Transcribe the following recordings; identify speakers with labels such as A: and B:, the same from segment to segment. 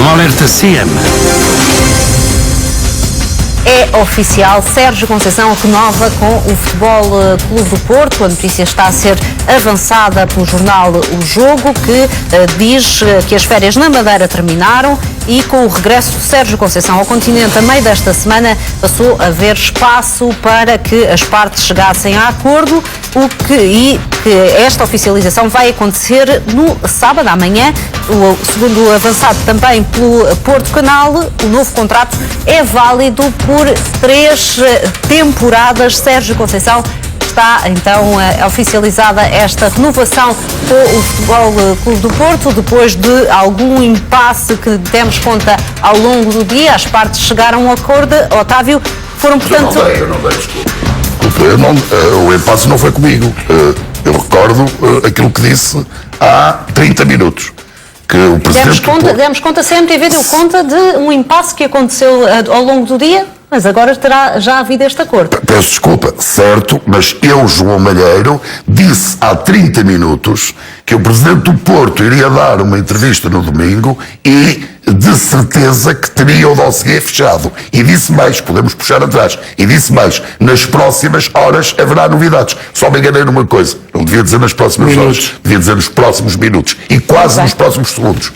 A: no Alerta CM.
B: É oficial, Sérgio Conceição renova com o Futebol Clube do Porto. A notícia está a ser avançada pelo jornal O Jogo, que diz que as férias na Madeira terminaram e com o regresso de Sérgio Conceição ao continente a meio desta semana passou a haver espaço para que as partes chegassem a acordo, que esta oficialização vai acontecer no sábado, amanhã. Segundo avançado também pelo Porto Canal, o novo contrato é válido por 3 temporadas. Sérgio Conceição está então oficializada esta renovação com o Futebol Clube do Porto, depois de algum impasse que demos conta ao longo do dia. As partes chegaram a um acordo, Otávio, foram portanto...
C: Eu não dei, desculpa. O impasse não foi comigo. Eu recordo aquilo que disse há 30 minutos. Que o Presidente
B: demos conta, a CMTV deu conta de um impasse que aconteceu ao longo do dia, mas agora terá já havido este acordo.
C: Peço desculpa, certo, mas eu, João Malheiro, disse há 30 minutos que o Presidente do Porto iria dar uma entrevista no domingo e de certeza que teria o dossiê fechado. E disse mais, podemos puxar atrás, e disse mais, nas próximas horas haverá novidades. Só me enganei numa coisa, não devia dizer nas próximas horas, devia dizer nos próximos minutos e quase nos próximos segundos.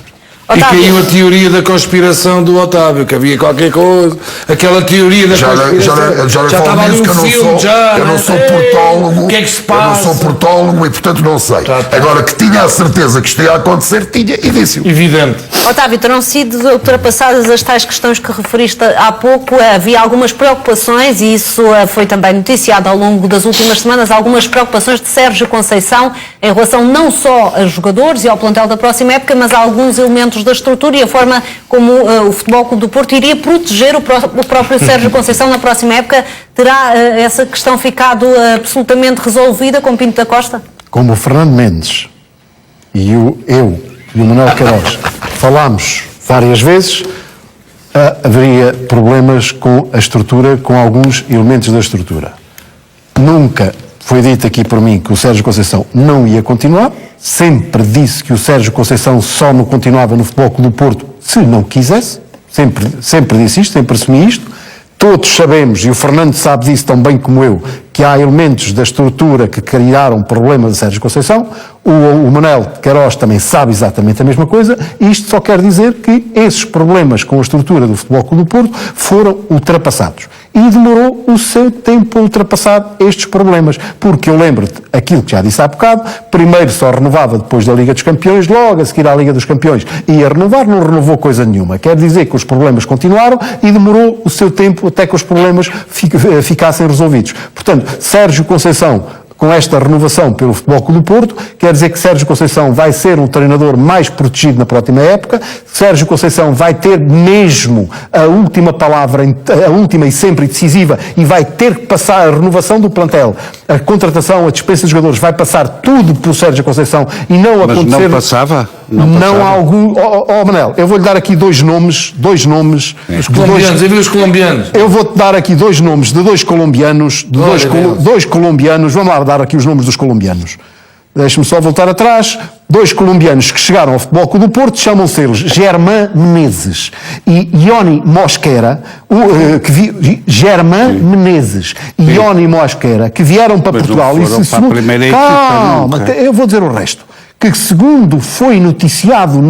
D: Otávio. E caiu a teoria da conspiração do Otávio, que havia qualquer coisa, aquela teoria da conspiração. Já estava ali um filme,
C: eu não sou portólogo,
D: o que é que se passa?
C: Eu não sou portólogo e portanto não sei. Agora que tinha a certeza que isto ia acontecer, tinha e disse-o.
D: Evidente.
B: Otávio, terão sido ultrapassadas as tais questões que referiste há pouco. Havia algumas preocupações e isso foi também noticiado ao longo das últimas semanas, algumas preocupações de Sérgio Conceição em relação não só a jogadores e ao plantel da próxima época, mas a alguns elementos da estrutura e a forma como o Futebol Clube do Porto iria proteger o próprio Sérgio Conceição na próxima época. Terá essa questão ficado absolutamente resolvida com Pinto da Costa?
E: Como o Fernando Mendes e eu e o Manuel Queiroz falámos várias vezes, haveria problemas com a estrutura, com alguns elementos da estrutura. Nunca foi dito aqui por mim que o Sérgio Conceição não ia continuar. Sempre disse que o Sérgio Conceição só não continuava no Futebol Clube do Porto se não quisesse. Sempre disse isto, sempre assumi isto. Todos sabemos, e o Fernando sabe disso tão bem como eu, que há elementos da estrutura que criaram problemas a Sérgio Conceição. O Manuel Queiroz também sabe exatamente a mesma coisa, e isto só quer dizer que esses problemas com a estrutura do Futebol Clube do Porto foram ultrapassados. E demorou o seu tempo a ultrapassar estes problemas, porque eu lembro-te aquilo que já disse há bocado, primeiro só renovava depois da Liga dos Campeões, logo a seguir à Liga dos Campeões ia renovar, não renovou coisa nenhuma. Quer dizer que os problemas continuaram e demorou o seu tempo até que os problemas ficassem resolvidos. Portanto, Sérgio Conceição, com esta renovação pelo Futebol Clube do Porto, quer dizer que Sérgio Conceição vai ser um treinador mais protegido na próxima época. Sérgio Conceição vai ter mesmo a última palavra, a última e sempre decisiva, e vai ter que passar a renovação do plantel, a contratação, a dispensa de jogadores, vai passar tudo pelo Sérgio Conceição e não acontecer...
A: Mas não passava?
E: Não há algum... Manel, eu vou-lhe dar aqui dois nomes...
D: Os colombianos, eu vi os colombianos.
E: Eu vou-te dar aqui dois nomes de dois colombianos, dois colombianos, vamos lá dar aqui os nomes dos colombianos. Deixe-me só voltar atrás. 2 colombianos que chegaram ao Futebol Clube do Porto, chamam-se eles Germán Menezes e Ioni Mosquera, Germán Menezes e Ioni Mosquera, que vieram para Portugal e se... Calma, eu vou dizer o resto. Que segundo foi noticiado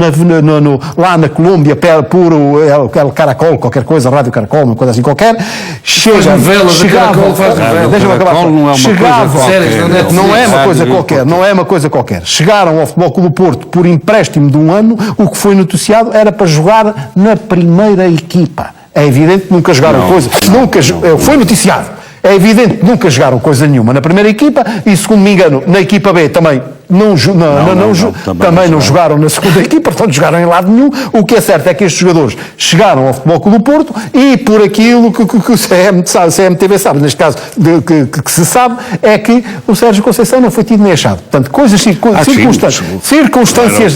E: lá na Colômbia por El Caracol, qualquer coisa, Rádio Caracol, uma coisa assim qualquer, não é uma coisa qualquer. Chegaram ao Futebol Clube do Porto por empréstimo de 1 ano, o que foi noticiado era para jogar na primeira equipa. É evidente que nunca jogaram foi noticiado. É evidente que nunca jogaram coisa nenhuma na primeira equipa e, segundo me engano, na equipa B também não jogaram na segunda equipa, portanto jogaram em lado nenhum. O que é certo é que estes jogadores chegaram ao Futebol Clube do Porto e por aquilo que o CMTV sabe, neste caso que se sabe, é que o Sérgio Conceição não foi tido nem achado. Portanto, circunstâncias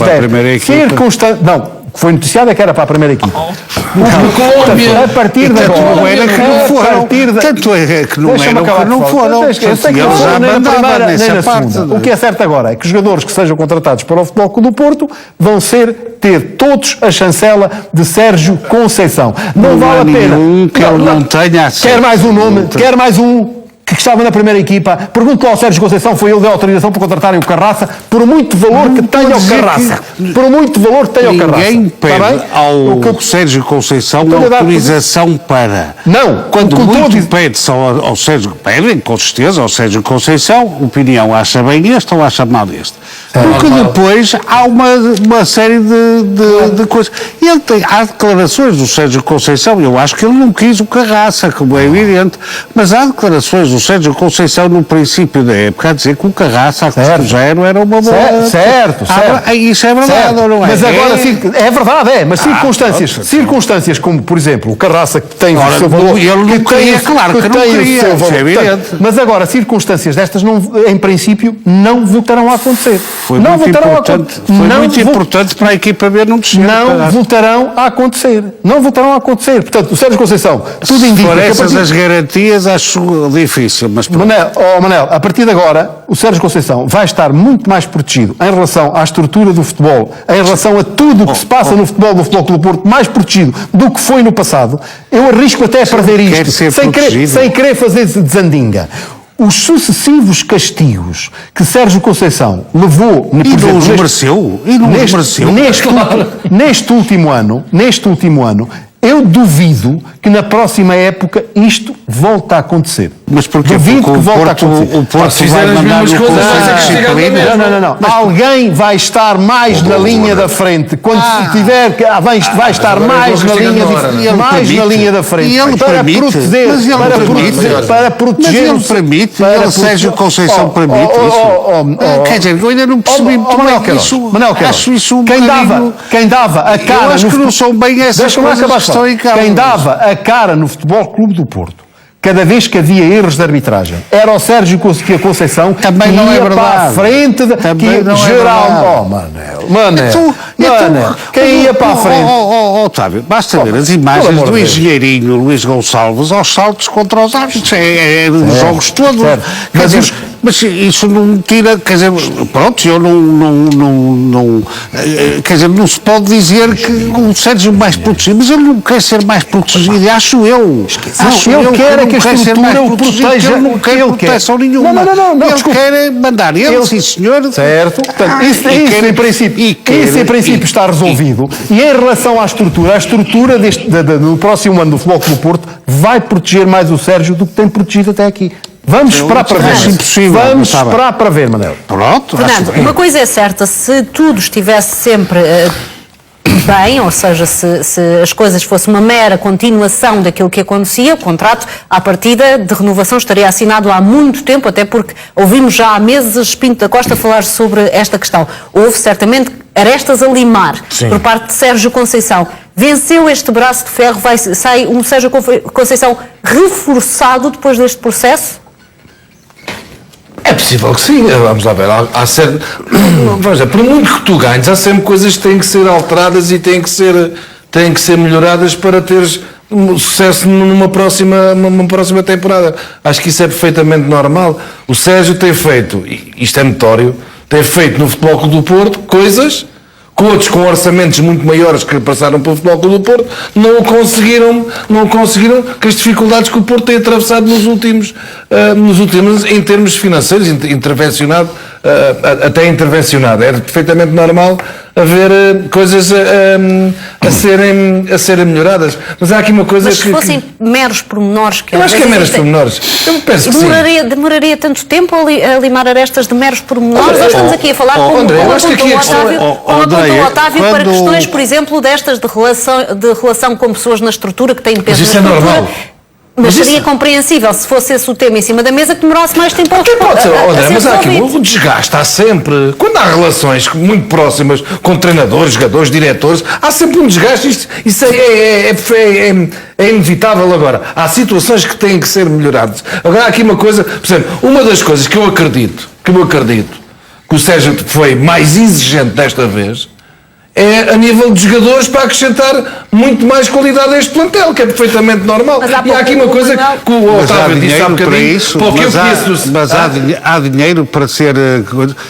E: que foi noticiado é que era para a primeira equipa.
D: Colômbia.
E: A partir de agora,
A: não era que não foram. Tanto é que não eram que não foram.
E: Eu sei que
A: Eles já
E: nem na
A: mandavam
E: primeira, nem
A: nessa
E: na
A: parte.
E: segunda. O que é certo agora é que os jogadores que sejam contratados para o Futebol Clube do Porto vão ter todos a chancela de Sérgio Conceição. Não vale a pena.
A: Que ele não tenha acesso.
E: Quer mais um nome? Quer mais um que estava na primeira equipa? Pergunto ao Sérgio Conceição, foi ele que deu autorização para contratarem o Carraça, por muito valor que tenha o Carraça. Por muito valor que tenha o Carraça.
A: Ninguém pede ao Sérgio Conceição autorização para.
E: Não,
A: quando muito pede-se ao Sérgio, pedem com certeza ao Sérgio Conceição, opinião, acha bem este ou acha mal este. Porque depois há uma série de coisas. Há declarações do Sérgio Conceição, eu acho que ele não quis o Carraça, como é evidente, mas há declarações do Sérgio Conceição no princípio da época a dizer que o Carraça a custo zero era uma boa...
E: Certo.
A: Isso é verdade, ou não é?
E: Mas agora, é verdade, mas circunstâncias como, por exemplo, o Carraça que tem o seu valor...
A: Ele não queria, claro que não queria,
E: é evidente. Mas agora, circunstâncias destas, em princípio, não voltarão a acontecer.
A: Foi muito importante para a equipa ver não descer.
E: Não voltarão a acontecer. Não voltarão a acontecer. Portanto, o Sérgio Conceição, tudo indica...
A: Por essas as garantias, acho difícil, mas...
E: Manel, a partir de agora, o Sérgio Conceição vai estar muito mais protegido em relação à estrutura do futebol, em relação a tudo o que se passa no futebol do Futebol Clube do Porto, mais protegido do que foi no passado. Eu arrisco até a perder isto, sem querer fazer desandinga. Os sucessivos castigos que Sérgio Conceição levou...
A: E não os mereceu?
E: Neste último ano, eu duvido que na próxima época isto volte a acontecer.
A: Mas porquê?
E: Duvido
A: porque
E: que volte a acontecer.
A: O Porto vai mandar o conselho.
E: Não. Alguém vai estar mais na linha da frente. Quando tiver que vai estar mais na linha da frente.
A: E ele permite.
E: Para proteger.
A: Ele permite. Ele, Sérgio Conceição, permite isso. Quer dizer, eu ainda não percebi muito bem isso. Acho isso um bocadinho...
E: Quem dava a cara...
A: Eu acho que não são bem essas coisas que estão em casa.
E: Quem dava a cara no Futebol Clube do Porto, cada vez que havia erros de arbitragem, era o Sérgio Conceição
A: também
E: que
A: não
E: ia
A: é verdade.
E: Para a frente Manel, quem ia para a frente?
A: Otávio, basta ver as imagens do engenheirinho Luís Gonçalves aos saltos contra os árbitros, os jogos todos. Mas isso não tira, quer dizer, pronto, eu não quer dizer, não se pode dizer que o Sérgio é mais protegido, mas ele não quer ser mais protegido, acho eu.
E: Ele quer que a estrutura o proteja.
A: Ele não quer proteção nenhuma.
E: Não,
A: ele quer mandar ele, sim senhor.
E: Certo. Portanto, isso em princípio está resolvido. E em relação à estrutura, a estrutura do próximo ano do Futebol Clube do Porto vai proteger mais o Sérgio do que tem protegido até aqui. Vamos esperar para ver. Vamos esperar para ver, Manel.
A: Pronto.
B: Fernando, uma coisa é certa, se tudo estivesse sempre bem, ou seja, se as coisas fossem uma mera continuação daquilo que acontecia, o contrato, à partida de renovação estaria assinado há muito tempo, até porque ouvimos já há meses Pinto da Costa falar sobre esta questão. Houve certamente arestas a limar por parte de Sérgio Conceição. Venceu este braço de ferro, sai um Sérgio Conceição reforçado depois deste processo?
D: É possível que sim, vamos lá ver. Vamos ver, por muito que tu ganhes, há sempre coisas que têm que ser alteradas e têm que ser melhoradas para teres sucesso numa próxima temporada. Acho que isso é perfeitamente normal. O Sérgio tem feito, isto é notório, tem feito no Futebol Clube do Porto coisas que outros com orçamentos muito maiores que passaram pelo Futebol Clube do Porto não conseguiram com as dificuldades que o Porto tem atravessado nos últimos em termos financeiros, até intervencionado. É perfeitamente normal haver coisas a serem melhoradas. Mas há aqui uma coisa
B: Mas se fossem meros pormenores...
D: Eu acho que é meros pormenores. Eu penso que
B: demoraria tanto tempo a limar arestas de meros pormenores? Nós estamos aqui a falar como apontou o Otávio para questões, por exemplo, destas de relação com pessoas na estrutura que têm peso na estrutura.
D: Mas isso é normal.
B: Mas seria compreensível se fosse esse o tema em cima da mesa que demorasse mais tempo a
D: pode ser, mas há aqui o desgaste, há sempre. Quando há relações muito próximas com treinadores, jogadores, diretores, há sempre um desgaste. Isso é inevitável. Agora, há situações que têm que ser melhoradas. Agora, há aqui uma coisa, por exemplo, uma das coisas que eu acredito que o Sérgio foi mais exigente desta vez é a nível de jogadores para acrescentar muito mais qualidade a este plantel, que é perfeitamente normal.
B: Mas há
D: E há aqui uma
B: pouco
D: coisa
B: Manuel-
D: que o
A: Mas há
D: Otávio disse há
A: dinheiro para
D: bocadinho,
A: isso,
D: para o que eu
A: mas,
D: conheço.
A: mas há dinheiro para ser...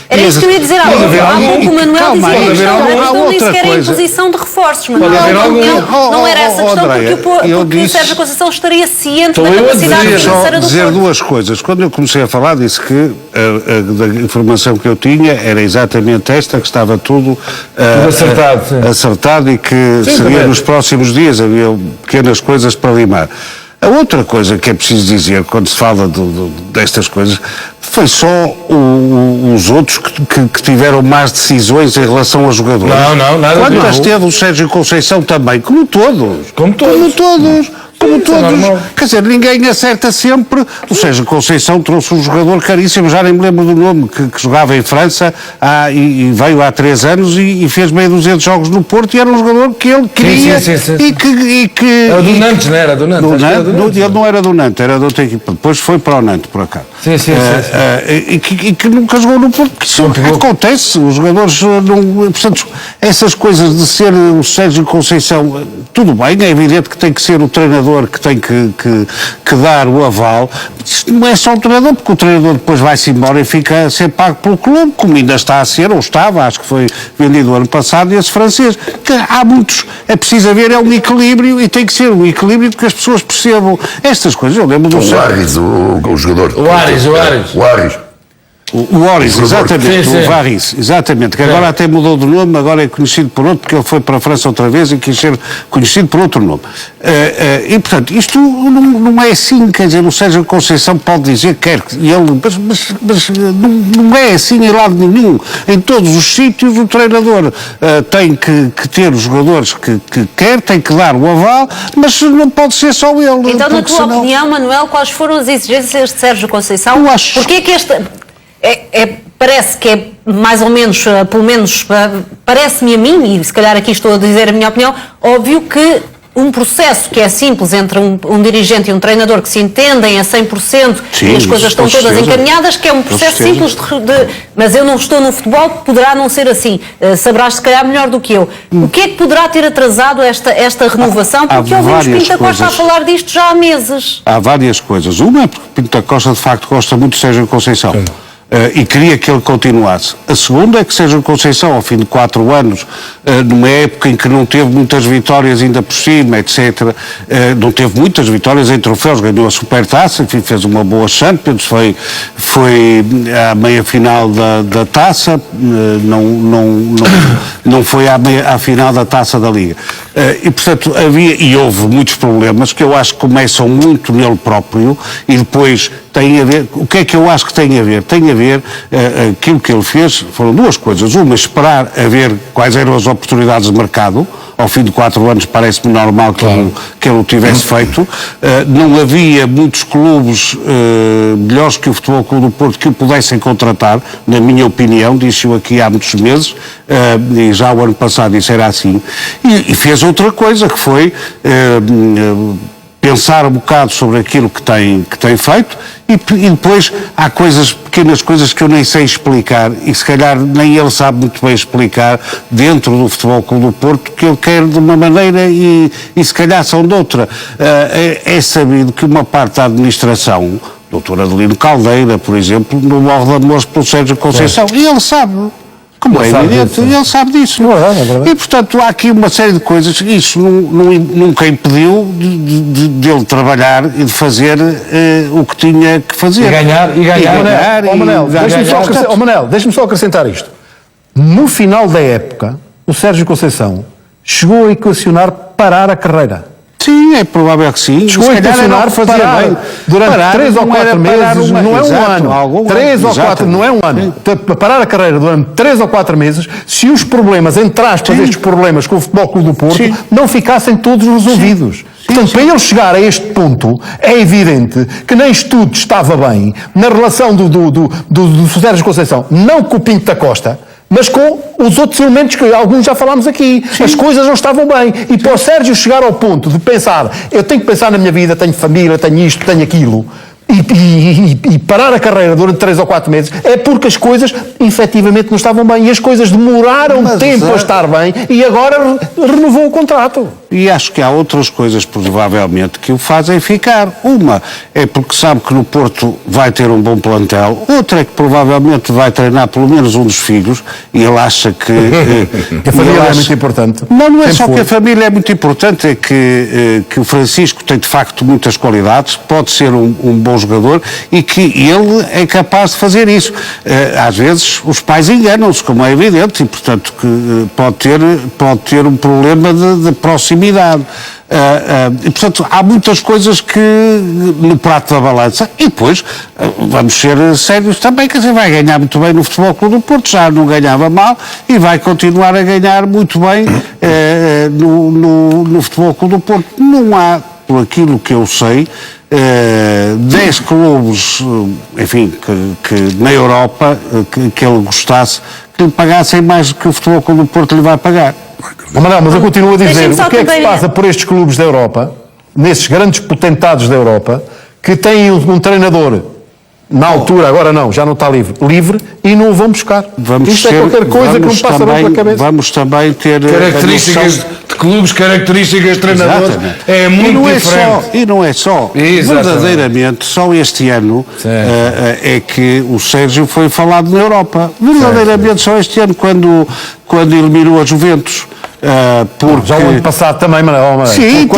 B: Era isso que eu ia dizer há
A: Pode
B: pouco.
A: haver
B: Há
A: algum-
B: pouco o Manuel
A: calma,
B: dizia
A: pode
B: que
A: haver
B: não
A: alguma
B: nem
A: outra
B: sequer em
A: coisa.
B: posição de reforços. Manuel,
D: haver
B: na minha
D: algum-
B: opinião, não era essa a questão,
A: Andréia,
B: porque
A: eu
B: o
A: disse-
B: Sérgio Conceição estaria ciente
D: Estou
B: da
D: eu a
B: capacidade
D: dizer,
B: financeira
A: Só
B: do
A: dizer
B: Porto.
A: duas coisas. Quando eu comecei a falar, disse que da informação que eu tinha era exatamente esta, que estava tudo
D: acertado, sim.
A: acertado e que seria
D: correto.
A: nos próximos dias, havia pequenas coisas para limar. A outra coisa que é preciso dizer quando se fala destas coisas foi só os outros que tiveram más decisões em relação aos jogadores.
D: Não, nada
A: Quantas
D: disso.
A: teve o Sérgio Conceição também, como todos.
D: Como todos.
A: Como
D: Isso é
A: todos.
D: normal.
A: Quer dizer, ninguém acerta sempre. Ou seja, Conceição trouxe um jogador caríssimo, já nem me lembro do nome, que jogava em França e veio há 3 anos e fez meio dúzia de jogos no Porto e era um jogador que ele queria
D: sim.
A: e que...
D: Era do Nantes, não era? Do Nantes.
A: Do
D: acho que era
A: Nantes,
D: do Nantes.
A: ele não era do Nantes, era de outra equipa. Depois foi para o Nantes, por acaso.
D: Sim.
A: E que nunca jogou no Porto, porque isso acontece. Os jogadores não. Portanto, essas coisas de ser o Sérgio Conceição, tudo bem, é evidente que tem que ser o treinador que tem que dar o aval. Isto não é só o treinador, porque o treinador depois vai-se embora e fica a ser pago pelo clube, como ainda está a ser, ou estava, acho que foi vendido ano passado, esse francês. Que há muitos, é preciso haver um equilíbrio e tem que ser um equilíbrio porque as pessoas percebam estas coisas. Eu lembro do
C: O Aris, o jogador.
D: O Aris.
C: O Aris.
A: O Oris, exatamente,
D: Sim.
A: o Varis, exatamente, que agora até mudou de nome, agora é conhecido por outro, porque ele foi para a França outra vez e quis ser conhecido por outro nome. E, portanto, isto não é assim, quer dizer, o Sérgio Conceição pode dizer que quer, e ele, mas não é assim em lado nenhum. Em todos os sítios o treinador tem que ter os jogadores que quer, tem que dar o aval, mas não pode ser só ele.
B: Então, na
A: porque
B: tua
A: senão-
B: opinião, Manuel, quais foram as exigências de Sérgio Conceição?
A: Eu acho-
B: Porquê que este... parece que é mais ou menos, pelo menos, parece-me a mim, e se calhar aqui estou a dizer a minha opinião, óbvio que um processo que é simples entre um dirigente e um treinador que se entendem a 100%
A: Sim,
B: e as coisas estão
A: com
B: todas
A: certeza.
B: encaminhadas, que é um
A: Com
B: processo
A: certeza.
B: simples mas eu não estou no futebol, poderá não ser assim. Saberás se calhar melhor do que eu. O que é que poderá ter atrasado esta renovação?
A: Há
B: Porque ouvimos
A: várias
B: Pinto da Costa a
A: coisas.
B: falar disto já há meses.
A: Há várias coisas. Uma é porque Pinto da Costa, de facto, gosta muito de Sérgio Conceição. E queria que ele continuasse. A segunda é que Sérgio Conceição, ao fim de 4 anos, numa época em que não teve muitas vitórias ainda por cima, etc., não teve muitas vitórias em troféus, ganhou a Supertaça, enfim, fez uma boa Champions, foi à meia-final da Taça, não foi à final da Taça da Liga. E, portanto, houve muitos problemas que eu acho que começam muito nele próprio e depois têm a ver. O que é que eu acho que tem a ver? Tem a ver, aquilo que ele fez, foram duas coisas. Uma, esperar a ver quais eram as oportunidades de mercado. Ao fim de 4 anos parece-me normal que ele o tivesse feito. Não havia muitos clubes melhores que o Futebol Clube do Porto que o pudessem contratar, na minha opinião, disse-o aqui há muitos meses, e já o ano passado isso era assim. E fez outra coisa, que foi pensar um bocado sobre aquilo que tem feito e depois há pequenas coisas que eu nem sei explicar e se calhar nem ele sabe muito bem explicar dentro do Futebol Clube do Porto que ele quer de uma maneira e se calhar são de outra. É sabido que uma parte da administração, o Dr. Adelino Caldeira, por exemplo, não morre de amor pelo Sérgio Conceição e ele sabe. Como é evidente, ele sabe disso.
E: É verdade.
A: E, portanto, há aqui uma série de coisas. Isso nunca impediu de ele trabalhar e de fazer o que tinha que fazer.
D: E ganhar.
E: Manel, deixa-me só acrescentar isto. No final da época, o Sérgio Conceição chegou a equacionar parar a carreira.
A: Sim, é provável que sim.
E: Chegou a equacionar parar durante 3 ou 4 meses, não é um ano. 3 ou 4, não é um ano. Para parar a carreira durante 3 ou 4 meses, se os problemas, entre aspas, estes problemas com o Futebol Clube do Porto, não ficassem todos resolvidos. Portanto, para ele chegar a este ponto, é evidente que nem isto tudo estava bem na relação do Sérgio Conceição, não com o Pinto da Costa, mas com os outros elementos que alguns já falámos aqui. As coisas não estavam bem. E para o Sérgio chegar ao ponto de pensar, eu tenho que pensar na minha vida, tenho família, tenho isto, tenho aquilo, e parar a carreira durante 3 ou 4 meses, é porque as coisas efetivamente não estavam bem. E as coisas demoraram tempo a estar bem e agora renovou o contrato.
A: E acho que há outras coisas, provavelmente, que o fazem ficar. Uma é porque sabe que no Porto vai ter um bom plantel. Outra é que provavelmente vai treinar pelo menos um dos filhos e ele acha que...
E: a família é muito importante.
A: Não é
E: Sempre
A: só
E: foi.
A: que a família é muito importante, é que o Francisco tem de facto muitas qualidades, pode ser um bom jogador e que ele é capaz de fazer isso. Às vezes os pais enganam-se, como é evidente, e portanto que pode ter um problema de proximidade. E portanto há muitas coisas que no prato da balança, e depois vamos ser sérios também, quer dizer, vai ganhar muito bem no Futebol Clube do Porto, já não ganhava mal e vai continuar a ganhar muito bem no Futebol Clube do Porto. Não há, por aquilo que eu sei, 10 clubes, enfim, que na Europa que ele gostasse, que lhe pagassem mais do que o Futebol Clube do Porto lhe vai pagar.
E: Manuel, mas eu continuo a dizer,
B: Deixem-me só
E: o que é que se
B: também-
E: passa por estes clubes da Europa, nesses grandes potentados da Europa, que têm um treinador, na altura, agora não, já não está livre, e não o vão buscar. Isto é qualquer coisa que não passa bem pela cabeça.
A: Vamos também ter
D: Características de clubes, características de treinadores,
A: Exatamente.
D: é muito diferente.
A: E não é só.
D: Exatamente.
A: Verdadeiramente, só este ano é que o Sérgio foi falado na Europa. Verdadeiramente, só este ano, quando eliminou a Juventus. Porque...
E: Já o ano passado também, Manuel.
A: Sim,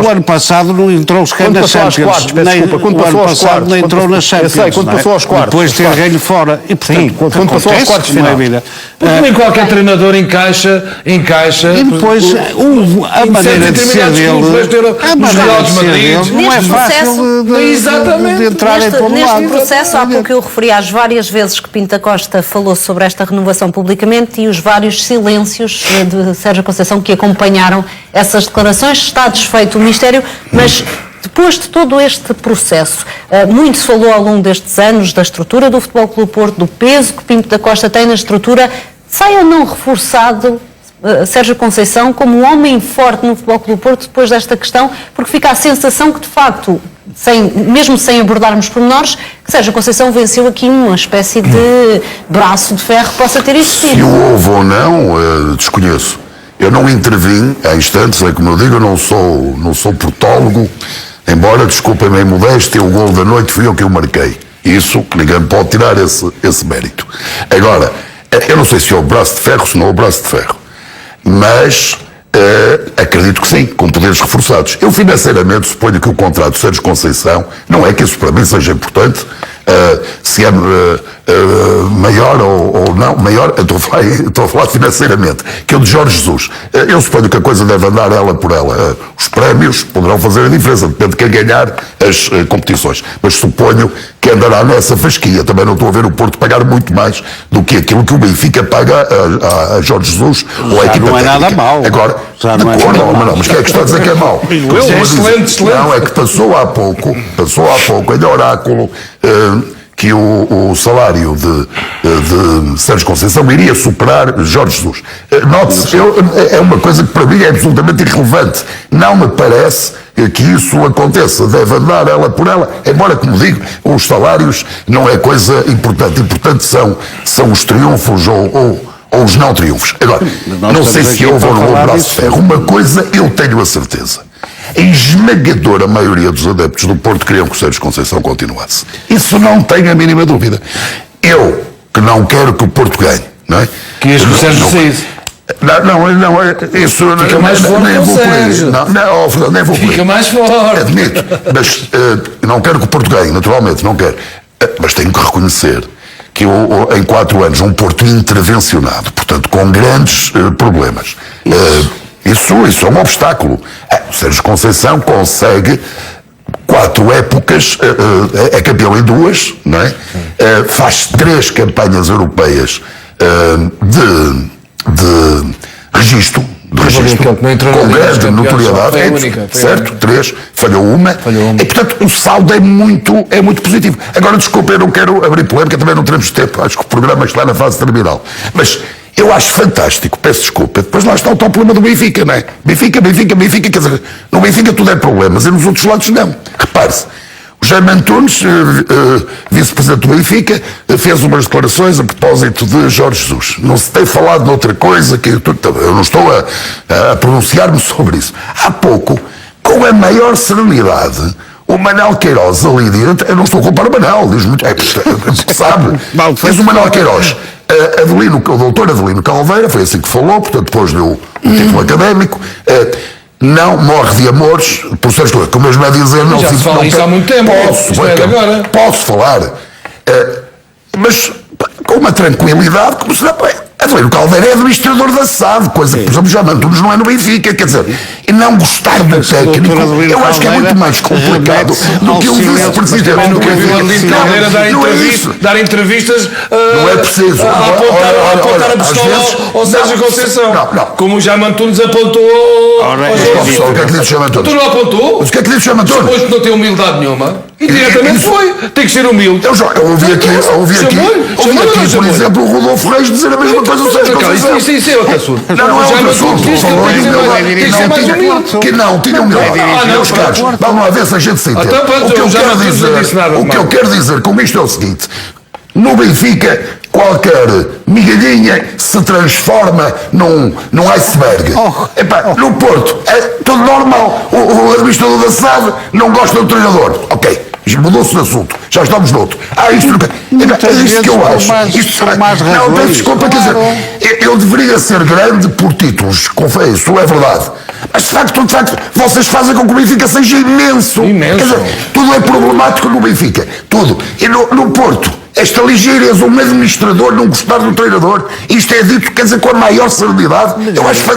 A: o ano passado não entrou sequer
E: Quando
A: na
E: passou aos
A: Champions.
E: quartos, peço desculpa, quando
A: o ano
E: passou aos
A: passado
E: quartos,
A: nem
E: quando
A: entrou
E: passou-
A: na Champions.
E: eu sei, quando
A: não é?
E: passou aos quartos,
A: Depois de ter
E: aos
A: ganho fora. E, portanto,
E: Sim, quando passou aos
A: acontece,
E: quartos de
A: como é
E: final.
A: evidente.
D: Porque nem qualquer treinador encaixa.
A: E depois a maneira de ser dele, a maneira de ser dele não é
B: Neste
A: fácil de entrar em todo
B: Neste
A: lado.
B: processo, há pouco eu referi às várias vezes que Pinto da Costa falou sobre esta renovação publicamente e os vários silêncios de Sérgio Conceição que acompanharam essas declarações. Está desfeito o mistério, mas depois de todo este processo, muito se falou ao longo destes anos da estrutura do Futebol Clube do Porto, do peso que Pinto da Costa tem na estrutura. Sai ou não reforçado Sérgio Conceição como um homem forte no Futebol Clube do Porto depois desta questão? Porque fica a sensação que, de facto, mesmo sem abordarmos pormenores, que Sérgio Conceição venceu aqui uma espécie de braço de ferro que possa ter
C: Se
B: existido.
C: o houve ou não, desconheço. Eu não intervim há instantes, é como eu digo, eu não sou portólogo, embora, desculpem-me a modéstia, o gol da noite fui eu que o marquei. Isso, ninguém pode tirar esse mérito. Agora, eu não sei se houve braço de ferro, se não houve braço de ferro, mas acredito que sim, com poderes reforçados. Eu financeiramente suponho que o contrato de Sérgio Conceição, não é que isso para mim seja importante, se é maior ou não, maior, eu estou a falar financeiramente, que é o de Jorge Jesus. Eu suponho que a coisa deve andar ela por ela. Os prémios poderão fazer a diferença, depende de quem ganhar as competições. Mas suponho que andará nessa fasquia. Também não estou a ver o Porto pagar muito mais do que aquilo que o Benfica paga a Jorge Jesus ou a equipa
A: não é
C: técnica.
A: nada mau.
C: Agora,
A: Já não é
C: de cor,
A: nada
C: não,
A: mau.
C: não, mas quem é que está a dizer que é mau?
D: É excelente.
C: Não, é que passou há pouco em oráculo, que o salário de Sérgio Conceição iria superar Jorge Jesus. Note-se, é uma coisa que para mim é absolutamente irrelevante. Não me parece que isso aconteça. Deve andar ela por ela. Embora, como digo, os salários não é coisa importante. Importante são os triunfos ou os não triunfos. Agora,
A: Nós
C: não sei
A: estamos
C: se
A: aqui
C: houve ou
A: para
C: não houve
A: falar
C: braço de
A: disso.
C: ferro. Uma coisa eu tenho a certeza. A esmagadora maioria dos adeptos do Porto queriam que o Sérgio Conceição continuasse. Isso não tenho a mínima dúvida. Eu, que não quero que o Porto ganhe, não é?
D: Querias que o Sérgio saísse.
C: Não, isso
D: Fica mais forte
C: nem
D: com o
C: vou por aí.
D: Sérgio.
C: Não, Fernando, nem vou por aí.
D: Fica mais forte.
C: Admito, mas não quero que o Porto ganhe, naturalmente, não quero. Mas tenho que reconhecer que em 4 anos um Porto intervencionado, portanto, com grandes problemas. Isso é um obstáculo. O Sérgio Conceição consegue 4 épocas, é campeão em 2, não é? Faz 3 campanhas europeias de registro,
D: não entrou na
C: com
D: Liga dos
C: grande
D: Campeões,
C: notoriedade,
D: foi a única, foi a
C: certo? 3, falhou uma. E portanto o saldo é muito positivo. Agora desculpa, eu não quero abrir polémica, também não teremos tempo, acho que o programa está na fase terminal. Mas eu acho fantástico, peço desculpa, depois lá está o tal problema do Benfica, não é? Benfica, quer dizer, no Benfica tudo é problemas e nos outros lados não. Repare-se, Jaime Antunes, vice-presidente do Benfica, fez umas declarações a propósito de Jorge Jesus. Não se tem falado de outra coisa, que eu não estou a pronunciar-me sobre isso. Há pouco, com a maior serenidade, o Manel Queiroz ali diante, eu não estou a culpar o Manel, diz muito, sabe, fez o Manel Queiroz. O doutor Adelino Calveira, foi assim que falou, portanto depois deu um título académico, não morre de amores por seres coisas, como mesmo é dizer, não
D: já se fala
C: não
D: isso há muito tempo, isto é de agora.
C: Posso falar, mas com uma tranquilidade, como se não, Adelino Calveira é administrador da SAD, coisa que, por exemplo, Jaime Antunes não é no Benfica, quer dizer, e não gostar do técnico, eu acho que é muito mais complicado do que um vice-presidente.
D: Também nunca vi o Adelino Calveira dar entrevistas
C: não é preciso.
D: a apontar a pistola ao Sérgio Conceição. Como o Jaime Antunes apontou ao Jorge.
C: O que é que disse Jaime Antunes?
D: Tu não apontou?
C: Mas o que é que disse Jaime Antunes?
D: Depois que não tem humildade nenhuma. E diretamente foi. Tem que ser humilde.
C: Eu ouvi aqui, por exemplo, o Rodolfo Reis dizer a mesma coisa do Sérgio Conceição.
D: Isso é outro assunto.
C: Não é outro assunto.
D: Tem que ser mais humilde.
C: Que não, tinha humildade. Meus caros, vamos lá ver se a gente se entende. O que eu quero dizer com isto é o seguinte. No Benfica, qualquer migalhinha se transforma num iceberg. No Porto, é tudo normal. O administrador da SAD não gosta do treinador. Ok, mudou-se de assunto. Já estamos noutro. É isto que eu acho. Não, peço desculpa, quer dizer, eu deveria ser grande por títulos, confesso, é verdade. Mas de facto, vocês fazem com que o Benfica seja imenso. Quer dizer, tudo é problemático no Benfica. Tudo. E no Porto, esta ligeireza, um administrador não gostar do treinador, isto é dito, quer dizer, com a maior serenidade. Eu acho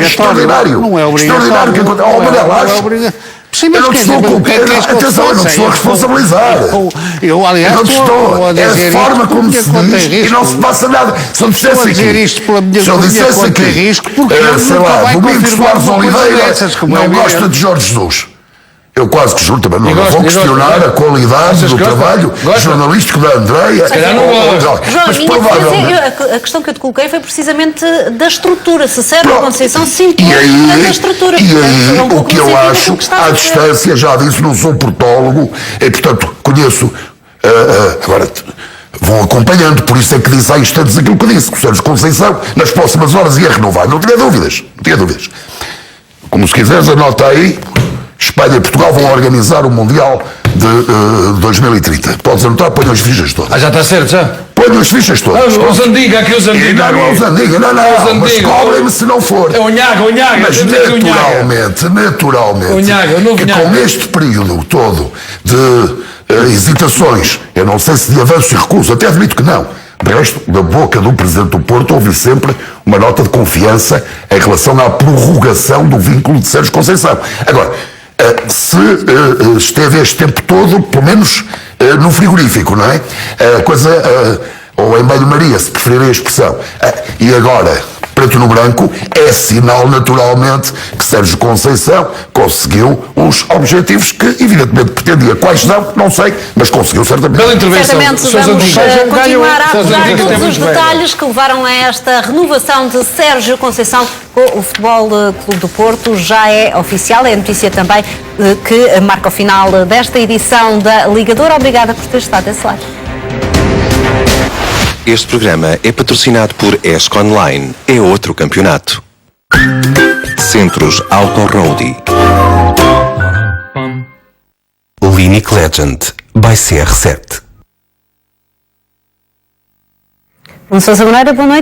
C: extraordinário.
A: Não é obrigatório.
C: Extraordinário que acontece.
A: Sim,
C: eu não te estou a atenção, eu não te estou a responsabilizar.
A: Aliás,
C: não te estou. É a forma como se diz e não se passa nada. Se eu dissesse aqui,
A: risco, porque
C: sei lá, Domingos Soares Oliveira não gosta de Jorge Jesus. Eu quase que juro também, não vou questionar a qualidade do trabalho jornalístico da Andreia.
B: João, a questão que eu te coloquei foi precisamente da estrutura. Se Sérgio Conceição se impõe da estrutura.
C: E aí, o que eu acho, à distância, já disse, não sou portólogo, e portanto conheço, agora vou acompanhando, por isso é que disse há instantes aquilo que disse, que o Sérgio Conceição nas próximas horas ia renovar. Não tinha dúvidas. Como se quiseres, anota aí. Espanha e Portugal vão organizar o Mundial de 2030. Podes anotar, ponham as fichas todas.
D: Já está certo, já?
C: Ponham as fichas todas.
D: Não, os Andiga, aqui os Andiga.
C: Não, os Andiga, não. Mas cobrem-me se não for.
D: É o Nhaga.
C: Mas naturalmente, que com este período todo de hesitações, eu não sei se de avanço e recuso, até admito que não. De resto, da boca do Presidente do Porto, houve sempre uma nota de confiança em relação à prorrogação do vínculo de Sérgio Conceição. Agora, se esteve este tempo todo, pelo menos no frigorífico, não é? Ou em banho-maria, se preferirem a expressão. E agora, preto no branco, é sinal naturalmente que Sérgio Conceição conseguiu os objetivos que evidentemente pretendia. Quais são? Não sei, mas conseguiu certamente.
D: Pela intervenção.
B: Certamente vamos continuar a apurar todos os detalhes que levaram a esta renovação de Sérgio Conceição com o Futebol Clube do Porto. Já é oficial, é notícia também que marca o final desta edição da Ligador. Obrigada por ter estado desse lado.
F: Este programa é patrocinado por ESC Online. É outro campeonato. Centros Auto Roadie. Linic Legend by CR7.
B: Sousa Moreira, boa noite.